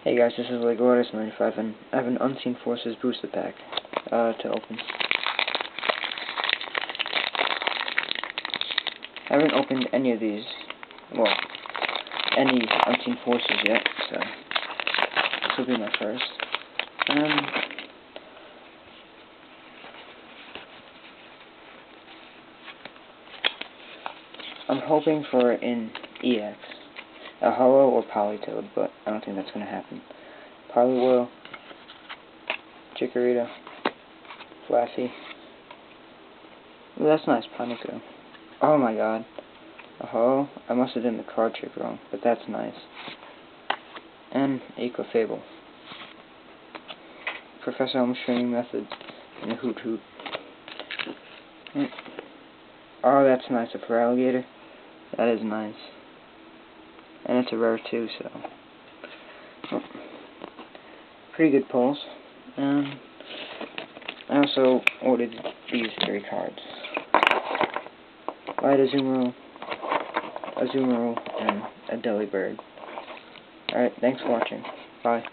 Hey guys, this is LegoArtist95 and I have an Unseen Forces booster pack to open. I haven't opened any of these, well, any Unseen Forces yet, so this will be my first. I'm hoping for an EX, a Hollow or Politoed, but I don't think that's going to happen. Poliwhirl, Chikorita, Flaffy. Ooh, that's nice, Panico. Oh my god. Oh, I must have done the card trick wrong, but that's nice. And Aquafable. Professor Elm's training methods and a Hoot Hoot. Oh, that's nice, a Feraligatr. That is nice. And it's a rare too, so. Oh. Pretty good pulls. I also ordered these 3 cards. Light Azumarill, and a Delibird. Alright, thanks for watching. Bye.